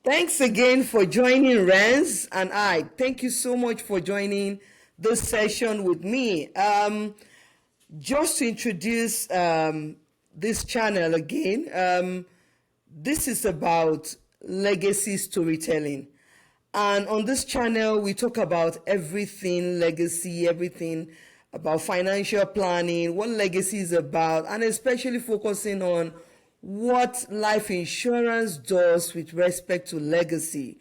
Thanks again for joining Renz and I. Thank you so much for joining this session with me. Just to introduce this channel again, this is about legacy storytelling. And on this channel, we talk about everything legacy, everything about financial planning, what legacy is about, and especially focusing on what life insurance does with respect to legacy.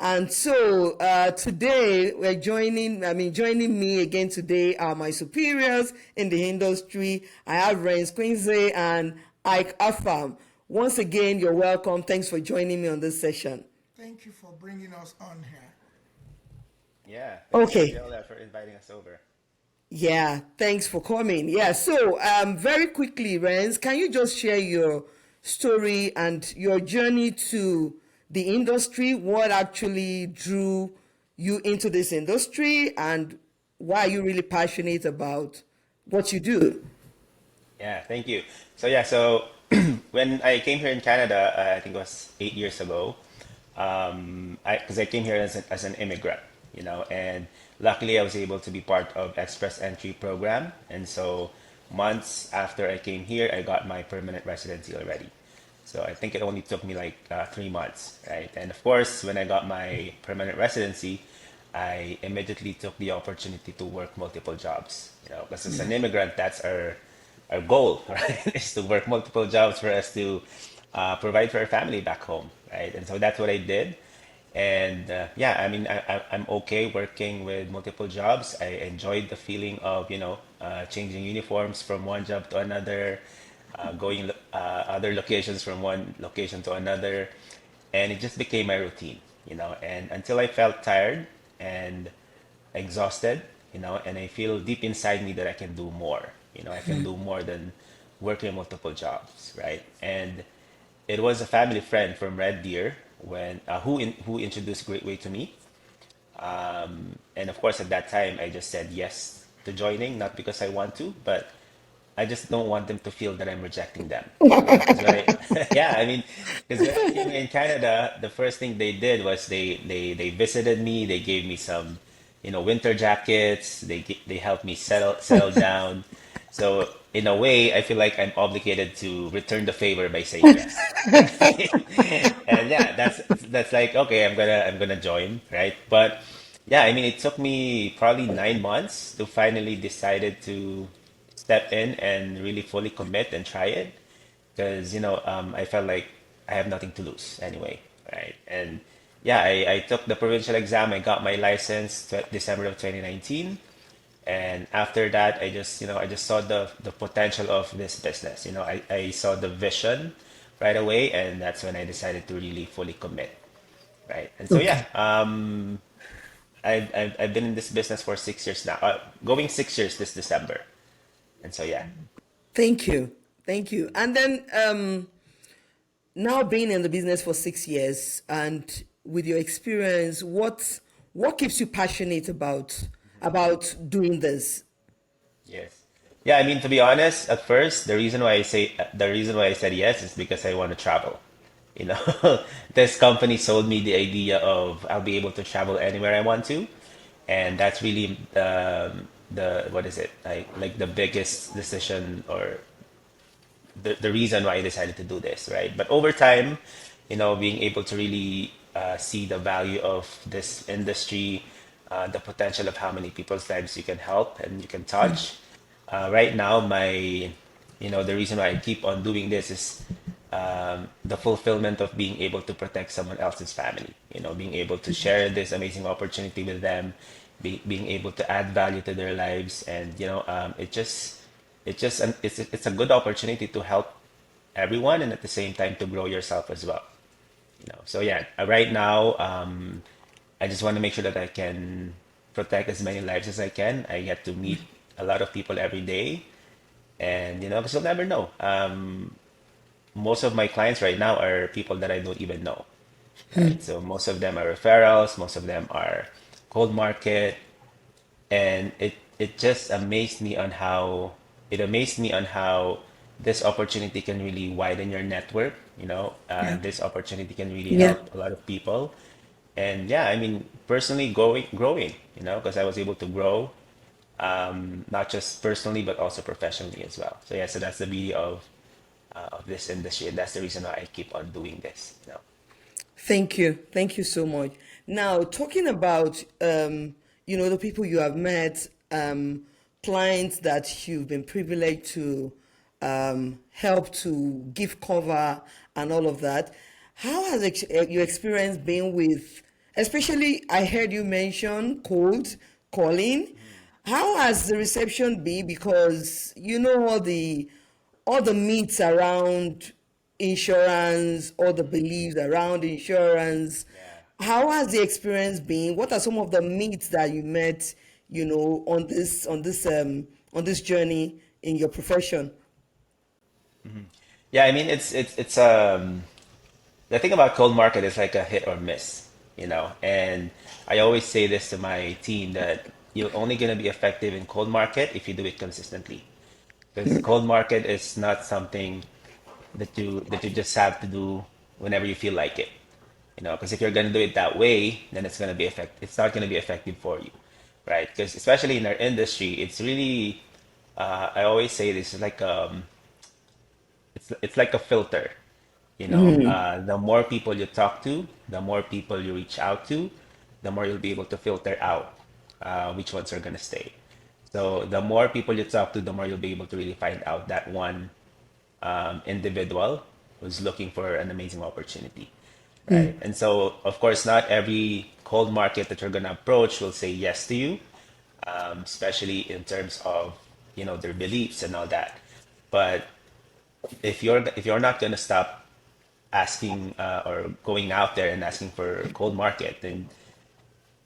And so today joining me again today are my superiors in the industry. I have Renz Quincy and Ike Afam. Once again, you're welcome. Thanks for joining me on this session. Thank you for bringing us on here. Yeah, thanks, Okay. Angela, for inviting us over. Yeah, thanks for coming. Yeah, so very quickly, Renz, can you just share your story and your journey to the industry? What actually drew you into this industry, and why are you really passionate about what you do? Yeah, thank you. So when I came here in Canada, I think it was 8 years ago, because I came here as an immigrant, and luckily I was able to be part of Express Entry program. And so months after I came here, I got my permanent residency already. So I think it only took me like 3 months, right? And of course, when I got my permanent residency, I immediately took the opportunity to work multiple jobs. Because as an immigrant, that's our goal, right? Is to work multiple jobs for us to provide for our family back home, right? And so that's what I did. And yeah, I mean, I'm okay working with multiple jobs. I enjoyed the feeling of, changing uniforms from one job to another, going other locations from one location to another. And it just became my routine, and until I felt tired and exhausted, and I feel deep inside me that I can do more. I can do more than working multiple jobs, right? And it was a family friend from Red Deer who introduced Great Way to me. And of course, at that time, I just said yes to joining, not because I want to, but I just don't want them to feel that I'm rejecting them. Because when I, yeah, I mean, because when I came here in Canada, the first thing they did was they visited me. They gave me some, winter jackets. They helped me settle down. So in a way, I feel like I'm obligated to return the favor by saying yes, right? And yeah, that's like okay, I'm gonna join, right? But yeah, I mean, it took me probably 9 months to finally decided to step in and really fully commit and try it because I felt like I have nothing to lose anyway, right? And yeah, I took the provincial exam. I got my license December of 2019, and after that, I just saw the potential of this business. I saw the vision right away, and that's when I decided to really fully commit, right? And so yeah, Okay. I've been in this business for 6 years now, going 6 years this December, and so yeah. Thank you. Thank you. And then now being in the business for 6 years and with your experience, what keeps you passionate about doing this? Yes. Yeah, I mean, to be honest, at first, the reason why I said yes is because I want to travel. You know, this company sold me the idea of I'll be able to travel anywhere I want to, and that's really the what is it like the biggest decision or the reason why I decided to do this, right? But over time, being able to really see the value of this industry, the potential of how many people's lives you can help and you can touch. Right now, the reason why I keep on doing this is the fulfillment of being able to protect someone else's family, being able to share this amazing opportunity with them, being able to add value to their lives. And it's a good opportunity to help everyone and at the same time to grow yourself as well. So yeah, right now, I just want to make sure that I can protect as many lives as I can. I get to meet a lot of people every day, and because you'll never know. Most of my clients right now are people that I don't even know, right? So most of them are referrals, most of them are cold market, and it just amazed me on how this opportunity can really widen your network Yeah. This opportunity can really Yeah. help a lot of people. And yeah, I mean, personally growing, because I was able to grow, not just personally, but also professionally as well. So yeah, so that's the beauty of this industry. And that's the reason why I keep on doing this. Thank you. Thank you so much. Now, talking about, the people you have met, clients that you've been privileged to help to give cover and all of that. How has your experience been with, especially I heard you mention cold calling. How has the reception been? Because all the myths around insurance, all the beliefs around insurance. Yeah. How has the experience been? What are some of the myths that you met, on this journey in your profession? Yeah, I mean, it's the thing about cold market is like a hit or miss. And I always say this to my team that you're only going to be effective in cold market if you do it consistently. Because cold market is not something that you just have to do whenever you feel like it. Because if you're going to do it that way, then it's not going to be effective for you, right? Because especially in our industry, it's really I always say this is like it's like a filter. The more people you talk to, the more people you reach out to, the more you'll be able to filter out which ones are going to stay. So the more people you talk to, the more you'll be able to really find out that one individual who's looking for an amazing opportunity, right? And so, of course, not every cold market that you're going to approach will say yes to you, especially in terms of their beliefs and all that. But if you're not going to stop asking or going out there and asking for cold market, then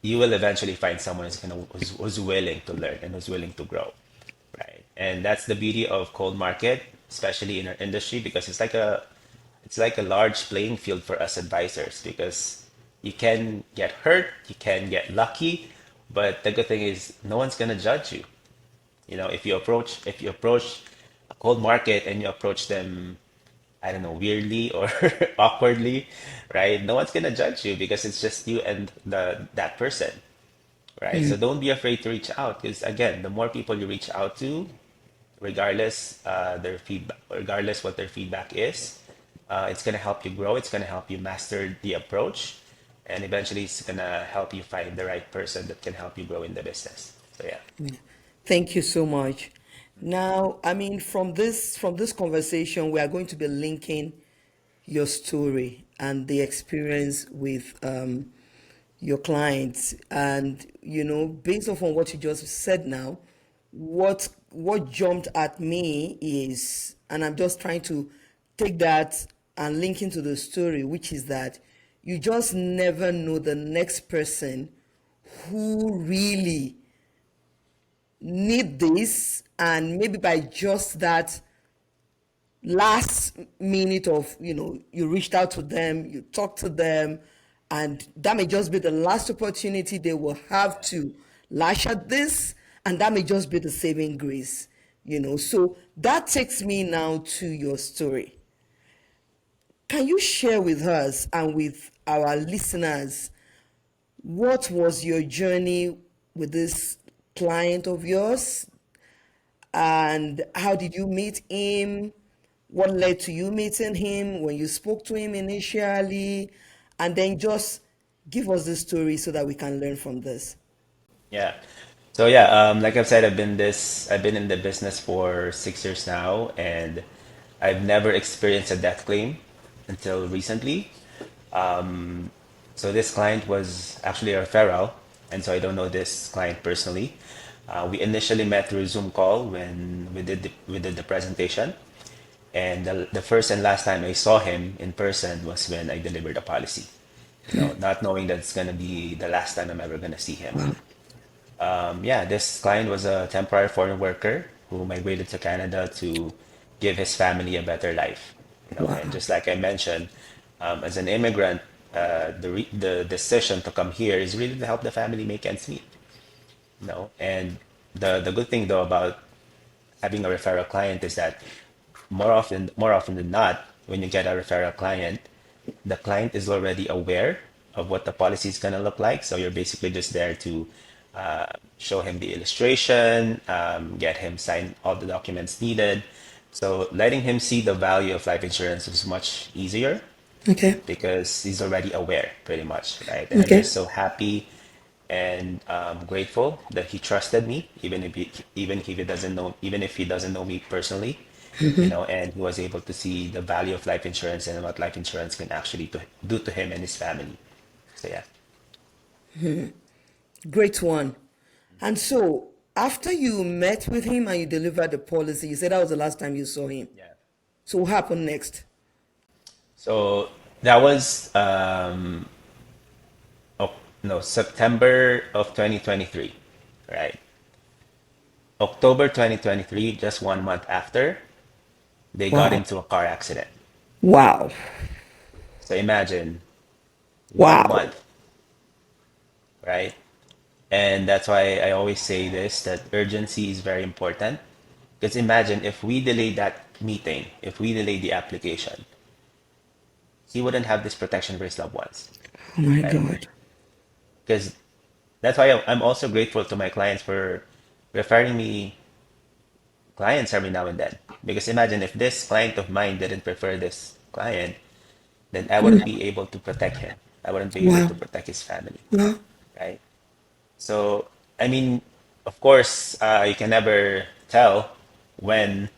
you will eventually find someone who's willing to learn and who's willing to grow, right? And that's the beauty of cold market, especially in our industry, because it's like a large playing field for us advisors because you can get hurt, you can get lucky, but the good thing is no one's gonna judge you. If you approach a cold market and you approach them, I don't know, weirdly or awkwardly, right? No one's gonna judge you because it's just you and that person, right? So don't be afraid to reach out because again, the more people you reach out to, regardless their feedback, regardless what their feedback is, it's gonna help you grow. It's gonna help you master the approach, and eventually it's gonna help you find the right person that can help you grow in the business. So yeah. Thank you so much. Now, I mean, from this conversation, we are going to be linking your story and the experience with your clients, and based off on what you just said now, what jumped at me is, and I'm just trying to take that and link into the story, which is that you just never know the next person who really need this, and maybe by just that last minute of you reached out to them, you talked to them, and that may just be the last opportunity they will have to lash at this, and that may just be the saving grace. So that takes me now to your story. Can you share with us and with our listeners what was your journey with this client of yours, and how did you meet him? What led to you meeting him when you spoke to him initially? And then just give us the story so that we can learn from this. Yeah. So yeah, like I've said, I've been in the business for 6 years now, and I've never experienced a death claim until recently. So this client was actually a referral, and so I don't know this client personally. We initially met through Zoom call when we did the presentation, and the first and last time I saw him in person was when I delivered a policy. Not knowing that it's gonna be the last time I'm ever gonna see him. Yeah, this client was a temporary foreign worker who migrated to Canada to give his family a better life. And Wow. just like I mentioned, as an immigrant, the decision to come here is really to help the family make ends meet. And the good thing though about having a referral client is that more often than not, when you get a referral client, the client is already aware of what the policy is going to look like. So you're basically just there to show him the illustration, get him sign all the documents needed. So letting him see the value of life insurance is much easier Okay. because he's already aware, pretty much, right? And I'm Okay. just so happy and grateful that he trusted me, even if he doesn't know, even if he doesn't know me personally, and he was able to see the value of life insurance and what life insurance can actually do to him and his family. So yeah. Great one. And so, after you met with him and you delivered the policy, you said that was the last time you saw him. Yeah. So, what happened next? So that was no, September of 2023, right? October 2023, just 1 month after, they got Wow. into a car accident. Wow. So imagine one Wow. month, right? And that's why I always say this, that urgency is very important. Because imagine if we delay that meeting, if we delay the application, he wouldn't have this protection for his loved ones, Oh my right? God. Because that's why I'm also grateful to my clients for referring me clients every now and then. Because imagine if this client of mine didn't prefer this client, then I wouldn't be able to protect him. I wouldn't be able Wow. to protect his family, Wow. right? So, I mean, of course, you can never tell when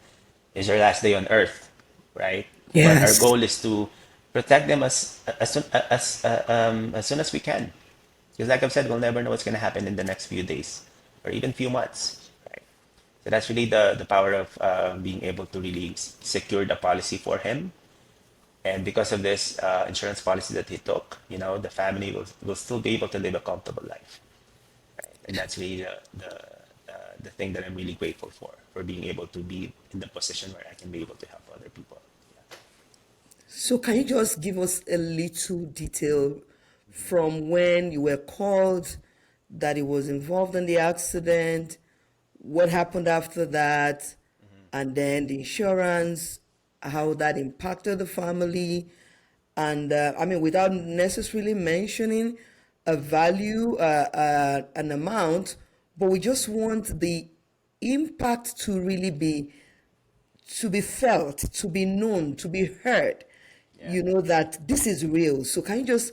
is your last day on earth, right? But our Yes. goal is to protect them as soon as we can. Because, like I've said, we'll never know what's going to happen in the next few days or even few months, right? So that's really the power of being able to really secure the policy for him. And because of this insurance policy that he took, the family will still be able to live a comfortable life, right? And that's really the thing that I'm really grateful for being able to be in the position where I can be able to help other people. So, can you just give us a little detail from when you were called that he was involved in the accident, what happened after that, and then the insurance, how that impacted the family, and I mean, without necessarily mentioning a value, an amount, but we just want the impact to be felt, to be known, to be heard, Yeah. that this is real. So, can you just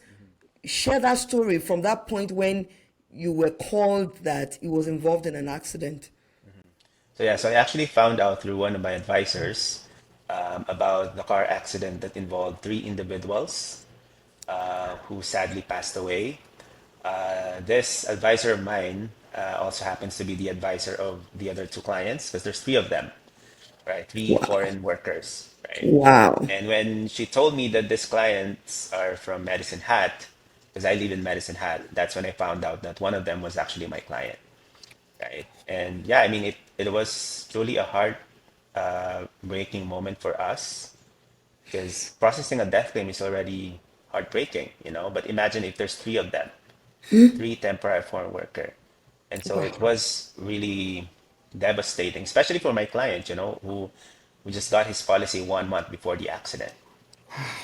share that story from that point when you were called that he was involved in an accident? So yeah, so I actually found out through one of my advisors about the car accident that involved three individuals who sadly passed away. This advisor of mine also happens to be the advisor of the other two clients because there's three of them, right? Three Wow. foreign workers, right? Wow. And when she told me that these clients are from Medicine Hat, because I live in Medicine Hat, that's when I found out that one of them was actually my client, right? And yeah, I mean, it was truly a heart breaking moment for us because processing a death claim is already heartbreaking, But imagine if there's three of them, three temporary foreign worker. And so it Wow. was really devastating, especially for my client, who just got his policy 1 month before the accident.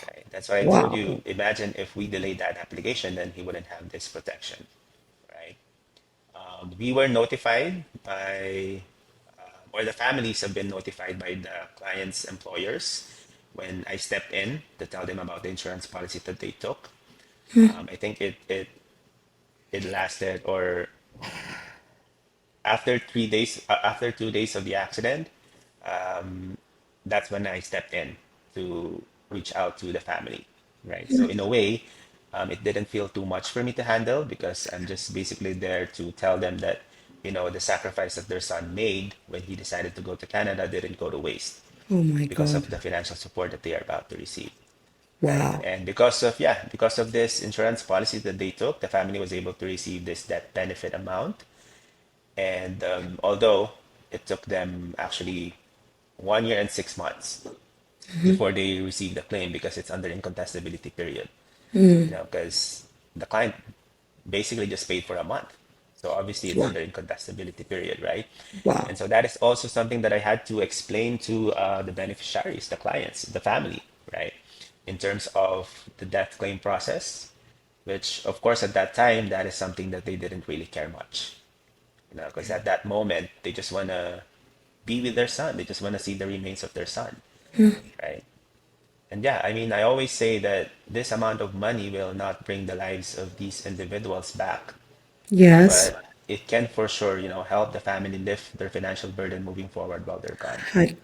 Right? That's why I told you, Wow. imagine if we delayed that application, then he wouldn't have this protection, right? We were notified or the families have been notified by the client's employers when I stepped in to tell them about the insurance policy that they took. I think it lasted, or after 3 days, after 2 days of the accident, that's when I stepped in to reach out to the family, right? So in a way, it didn't feel too much for me to handle because I'm just basically there to tell them that, the sacrifice that their son made when he decided to go to Canada didn't go to waste Oh my because God. of the financial support that they are about to receive, right? Wow. And because of this insurance policy that they took, the family was able to receive this death benefit amount. And although it took them actually 1 year and 6 months before they receive the claim because it's under incontestability period, because the client basically just paid for a month. So obviously it's Wow. under incontestability period, right? Wow. And so that is also something that I had to explain to the beneficiaries, the clients, the family, right? in terms of the death claim process, which of course at that time that is something that they didn't really care much, because at that moment they just want to be with their son. They just want to see the remains of their son, right? And yeah, I mean, I always say that this amount of money will not bring the lives of these individuals back, Yes. but it can for sure, help the family lift their financial burden moving forward while they're gone, I-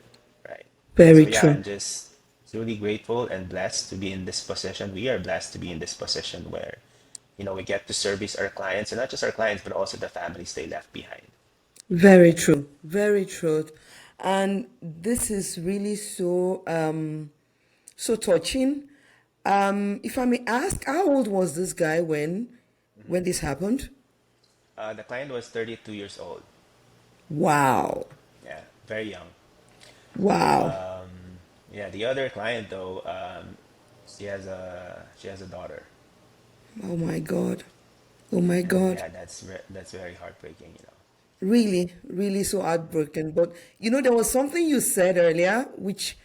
right? Very So yeah, true. I'm just truly grateful and blessed to be in this position. We are blessed to be in this position where, we get to service our clients, and not just our clients, but also the families they left behind. Very true. Very true. And this is really so touching. If I may ask, how old was this guy when this happened? The client was 32 years old. Wow. Yeah, very young. Wow. Yeah, the other client though, she has a daughter, Oh my God. Oh my and God. yeah, that's very heartbreaking. Really, really so heartbroken. But there was something you said earlier, which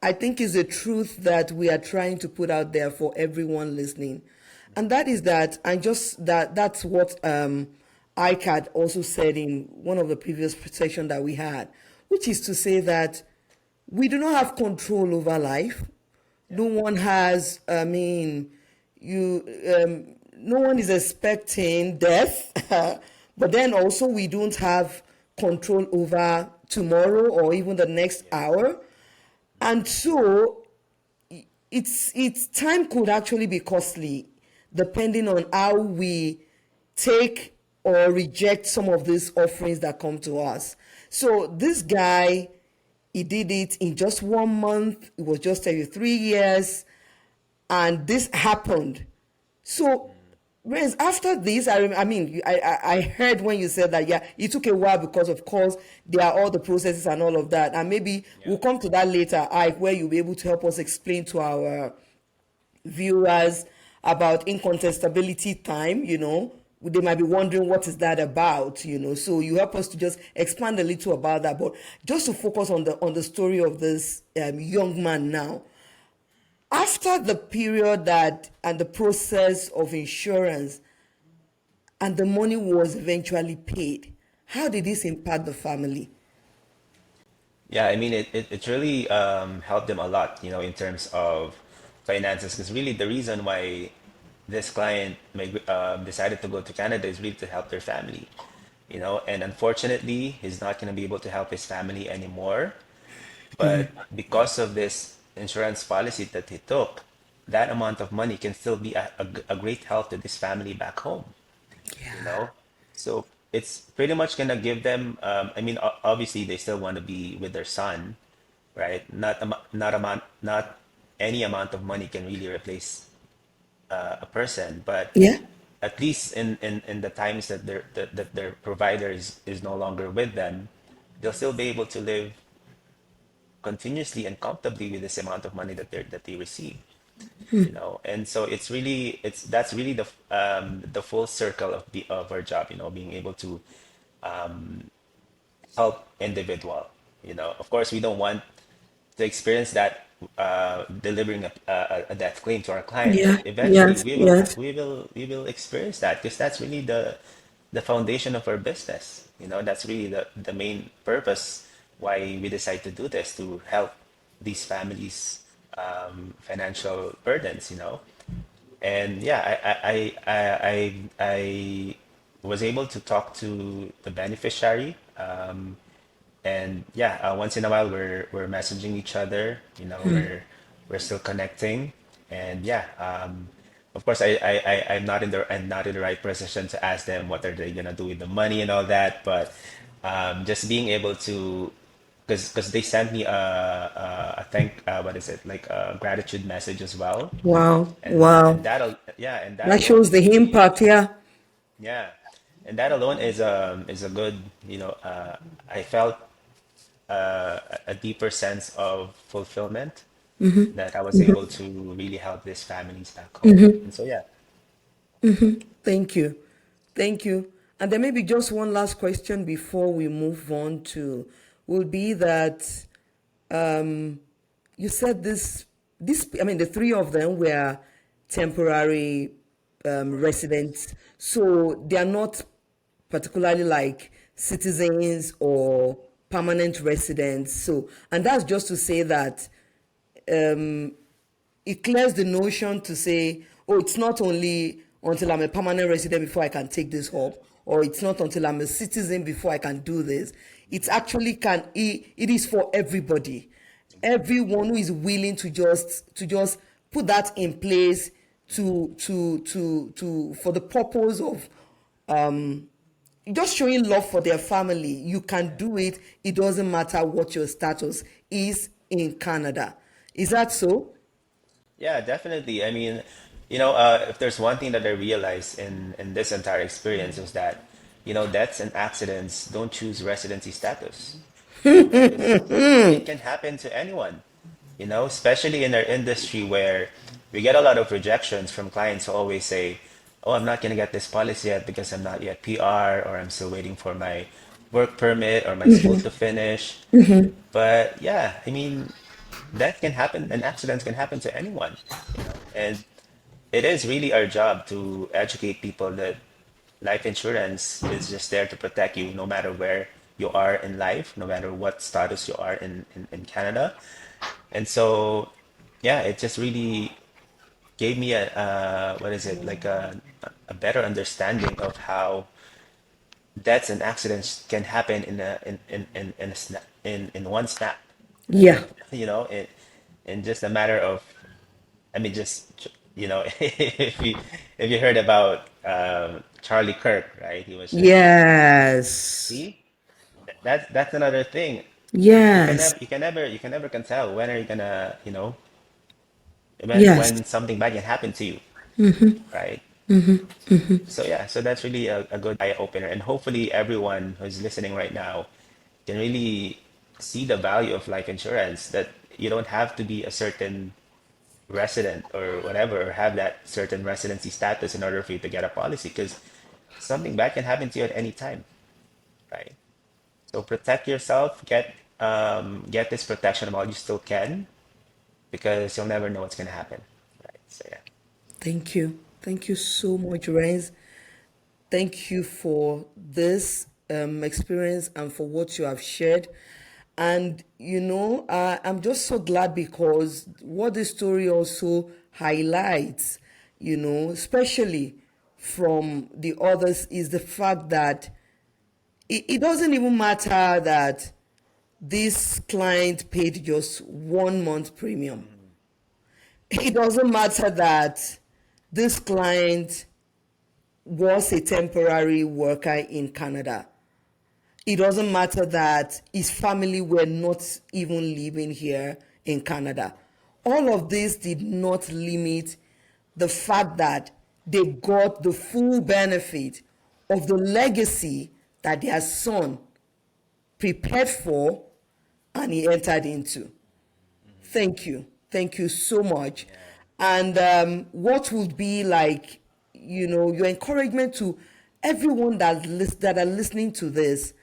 I think is the truth that we are trying to put out there for everyone listening. And that is that, and just that's what ICAD also said in one of the previous session that we had, which is to say that we do not have control over life. Yeah, No one has, I mean, no one is expecting death, but then also we don't have control over tomorrow or even the next yeah, hour. And so it's time could actually be costly depending on how we take or reject some of these offerings that come to us. So this guy, he did it in just 1 month. It was just 3 years, and this happened. So, Renz, after this, I mean, I heard when you said that, yeah, it took a while because, of course, there are all the processes and all of that. And maybe yeah, we'll come to that later, Ike, where you'll be able to help us explain to our viewers about incontestability time. They might be wondering what is that about. So you help us to just expand a little about that, but just to focus on the story of this young man now. After the period that and the process of insurance and the money was eventually paid, how did this impact the family? yeah. I mean, it really helped them a lot, in terms of finances, because really the reason why this client decided to go to Canada is really to help their family, and unfortunately, he's not going to be able to help his family anymore. But because of this insurance policy that he took, that amount of money can still be a great help to this family back home, you Yeah. know? So it's pretty much gonna give them, I mean, obviously they still want to be with their son, right? Not any amount of money can really replace a person, but Yeah. at least in the times that their provider is no longer with them, they'll still be able to live continuously and comfortably with this amount of money that they receive, and so that's really the full circle of our job, being able to help individual. Of course we don't want to experience that, delivering a death claim to our client, but Yeah. eventually Yes. we will Yes. we will experience that, because that's really the foundation of our business. That's really the main purpose why we decide to do this, to help these families, financial burdens. And yeah, I was able to talk to the beneficiary, and yeah, once in a while we're messaging each other. We're still connecting, and yeah, of course I'm not in the right position to ask them what are they gonna do with the money and all that, but just being able to, because they sent me a thank what is it, like a gratitude message as well, Wow. and Wow. that That alone shows is the really, impact. Yeah. yeah, and that alone is a good, I felt a deeper sense of fulfillment, that I was able to really help these families back home. And so yeah. Thank you. Thank you. And then maybe just one last question before we move on to will be that you said this the three of them were temporary residents, so they are not particularly like citizens or permanent residents. So, and that's just to say that it clears the notion to say, oh, it's not only until I'm a permanent resident before I can take this hop, or it's not until I'm a citizen before I can do this. It actually it is for everybody. Everyone who is willing to just put that in place to for the purpose of just showing love for their family. You can do it. It doesn't matter what your status is in Canada. Is that so? Yeah, definitely. I mean, if there's one thing that I realized in this entire experience is that, deaths and accidents don't choose residency status. Because it can happen to anyone, especially in our industry where we get a lot of rejections from clients who always say, "Oh, I'm not going to get this policy yet because I'm not yet PR, or I'm still waiting for my work permit or my school to finish." But yeah, I mean, that can happen and accidents can happen to anyone, and it is really our job to educate people that life insurance is just there to protect you no matter where you are in life, no matter what status you are in Canada. And so, yeah, it just really gave me what is it, like a better understanding of how deaths and accidents can happen in a snap, in one snap. Yeah. In just a matter of, I mean, just if you heard about Charlie Kirk, right? He was just Yes. see that's another thing. Yes. You can never can tell when are you gonna Yes. when something bad can happen to you, right? So yeah, so that's really a good eye opener, and hopefully everyone who's listening right now can really see the value of life insurance, that you don't have to be a certain resident or whatever, or have that certain residency status in order for you to get a policy, because something bad can happen to you at any time, right? So protect yourself, get this protection while you still can, because you'll never know what's gonna happen, right? So yeah. Thank you. Thank you so much, Renz. Thank you for this experience and for what you have shared. And, I'm just so glad because what the story also highlights, especially from the others, is the fact that it doesn't even matter that this client paid just 1 month premium. It doesn't matter that this client was a temporary worker in Canada. It doesn't matter that his family were not even living here in Canada. All of this did not limit the fact that they got the full benefit of the legacy that their son prepared for and he entered into. Thank you. Thank you so much. Yeah. And what would be like, your encouragement to everyone that are listening to this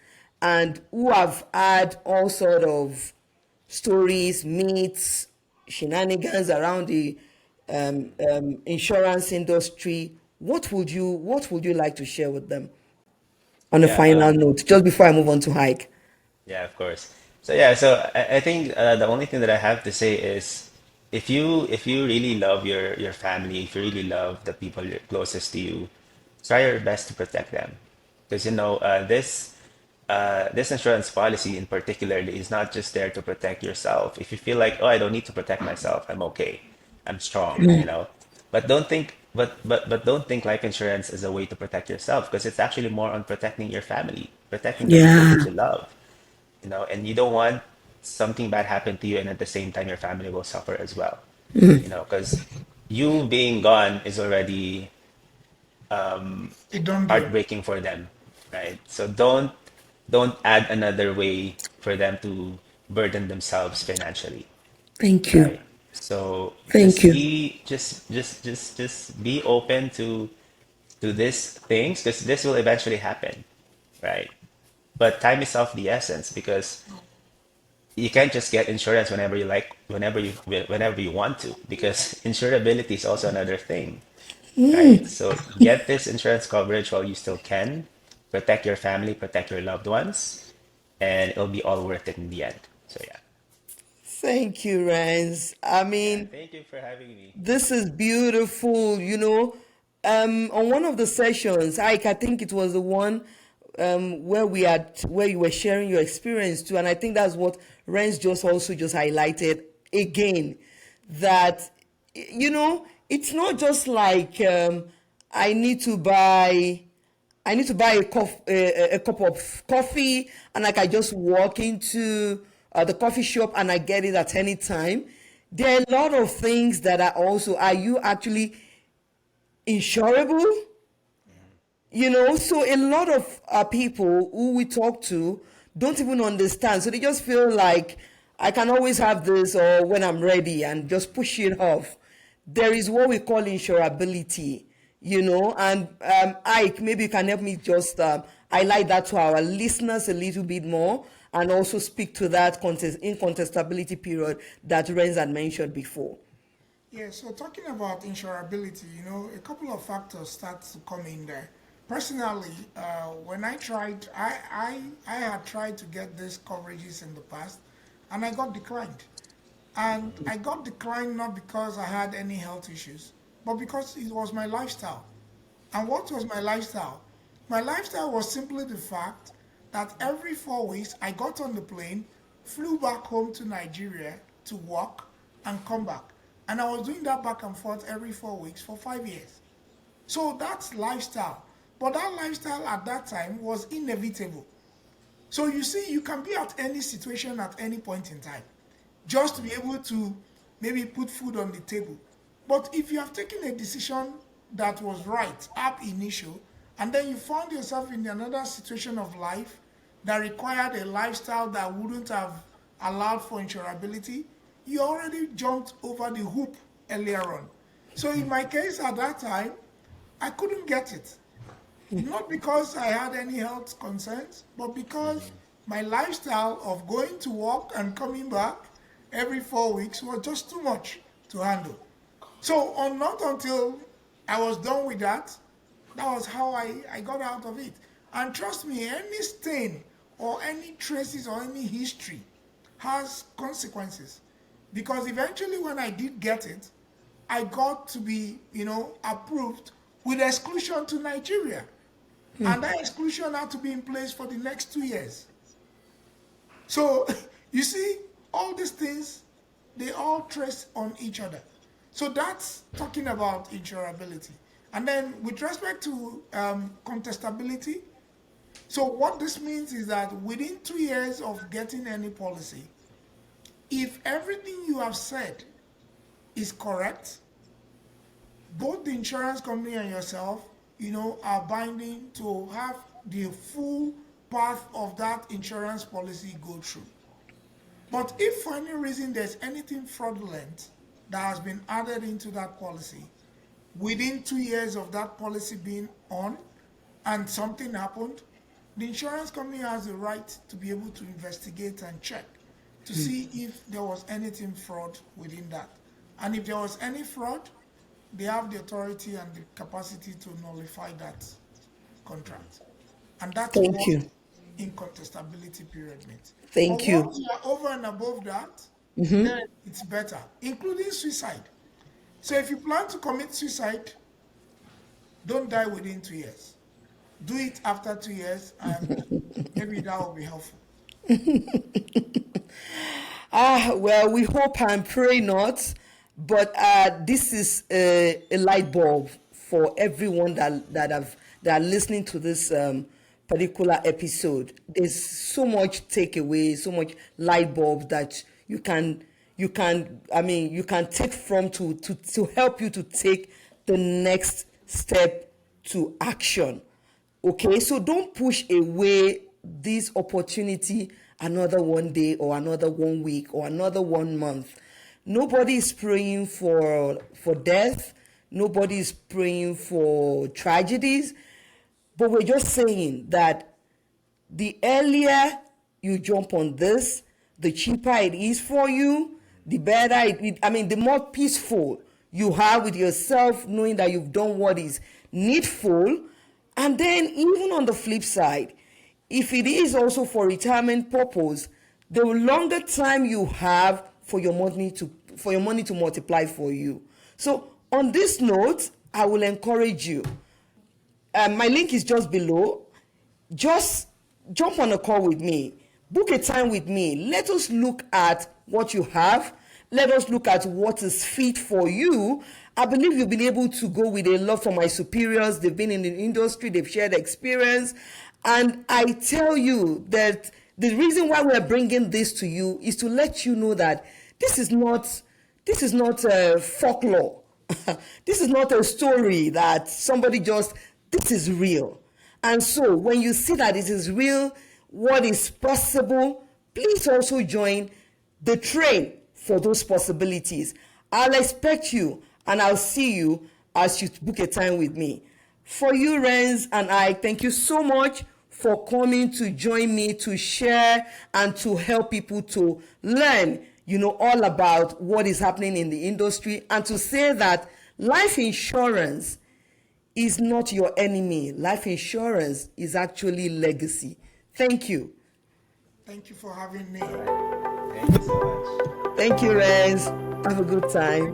and who have had all sort of stories, myths, shenanigans around the insurance industry? What would you like to share with them on a Yeah, final note, just before I move on to hike? yeah, of course. So yeah, so I think the only thing that I have to say is, if you really love your family, if you really love the people closest to you, try your best to protect them, because this insurance policy in particular is not just there to protect yourself. If you feel like, oh, I don't need to protect myself, I'm okay, I'm strong, but don't think life insurance is a way to protect yourself, because it's actually more on protecting your family, protecting the people Yeah. that you love, and you don't want something bad happen to you, and at the same time your family will suffer as well, because you being gone is already It don't do. heartbreaking for them, right? So don't add another way for them to burden themselves financially, Thank you. right? So Thank just you. be just be open to these things, because this will eventually happen, right? But time is of the essence, because you can't just get insurance whenever you like, whenever you want to, because insurability is also another thing, right? So get this insurance coverage while you still can. Protect your family, protect your loved ones, and it'll be all worth it in the end. So yeah. Thank you, Rance. I Yeah, mean, thank you for having me. this is beautiful. On one of the sessions, I think it was the one where you were sharing your experience too, and I think that's what Renz just highlighted again, that it's not just like I need to buy a cup of coffee, and like I just walk into the coffee shop and I get it at any time. There are a lot of things that are you actually insurable? So a lot of people who we talk to don't even understand. So they just feel like I can always have this or when I'm ready and just push it off. There is what we call insurability, and Ike, maybe you can help me just highlight that to our listeners a little bit more and also speak to that incontestability period that Renz had mentioned before. Yeah, so talking about insurability, a couple of factors start to come in there. Personally, when I had tried to get these coverages in the past, and I got declined. And I got declined not because I had any health issues, but because it was my lifestyle. And what was my lifestyle? My lifestyle was simply the fact that every 4 weeks I got on the plane, flew back home to Nigeria to work and come back. And I was doing that back and forth every 4 weeks for 5 years. So that's lifestyle. But that lifestyle at that time was inevitable. So you see, you can be at any situation at any point in time, just to be able to maybe put food on the table. But if you have taken a decision that was right ab initio, and then you found yourself in another situation of life that required a lifestyle that wouldn't have allowed for insurability, you already jumped over the hoop earlier on. So in my case at that time, I couldn't get it. Not because I had any health concerns, but because my lifestyle of going to work and coming back every 4 weeks was just too much to handle. So not until I was done with that, that was how I got out of it. And trust me, any stain or any traces or any history has consequences. Because eventually when I did get it, I got to be, approved with exclusion to Nigeria. And that exclusion had to be in place for the next 2 years. So, you see, all these things, they all trace on each other. So that's talking about insurability. And then with respect to contestability, so what this means is that within 2 years of getting any policy, if everything you have said is correct, both the insurance company and yourself, are binding to have the full path of that insurance policy go through. But if for any reason there's anything fraudulent that has been added into that policy, within 2 years of that policy being on and something happened, the insurance company has the right to be able to investigate and check to see if there was anything fraud within that. And if there was any fraud, they have the authority and the capacity to nullify that contract. And that's Thank what you. incontestability period means. Thank But you. once you are over and above that, then it's better, including suicide. So if you plan to commit suicide, don't die within 2 years. Do it after 2 years, and maybe that will be helpful. Well, we hope and pray not, but this is a light bulb for everyone that are listening to this particular episode. There's so much takeaway, so much light bulb that you can take from to help you to take the next step to action. Okay, so don't push away this opportunity another one day or another 1 week or another 1 month. Nobody is praying for death. Nobody is praying for tragedies. But we're just saying that the earlier you jump on this, the cheaper it is for you, the better the more peaceful you have with yourself, knowing that you've done what is needful. And then even on the flip side, if it is also for retirement purpose, the longer time you have for your money to multiply for you. So on this note, I will encourage you. My link is just below. Just jump on a call with me. Book a time with me. Let us look at what you have. Let us look at what is fit for you. I believe you've been able to go with a lot from my superiors. They've been in the industry. They've shared experience. And I tell you that the reason why we're bringing this to you is to let you know that this is not folklore. This is not a story that somebody this is real. And so when you see that it is real, what is possible, please also join the train for those possibilities. I'll expect you and I'll see you as you book a time with me. For you, Renz and I, thank you so much for coming to join me to share and to help people to learn, all about what is happening in the industry, and to say that life insurance is not your enemy. Life insurance is actually legacy. Thank you. Thank you for having me. Thank you so much. Thank you, Renz. Have a good time.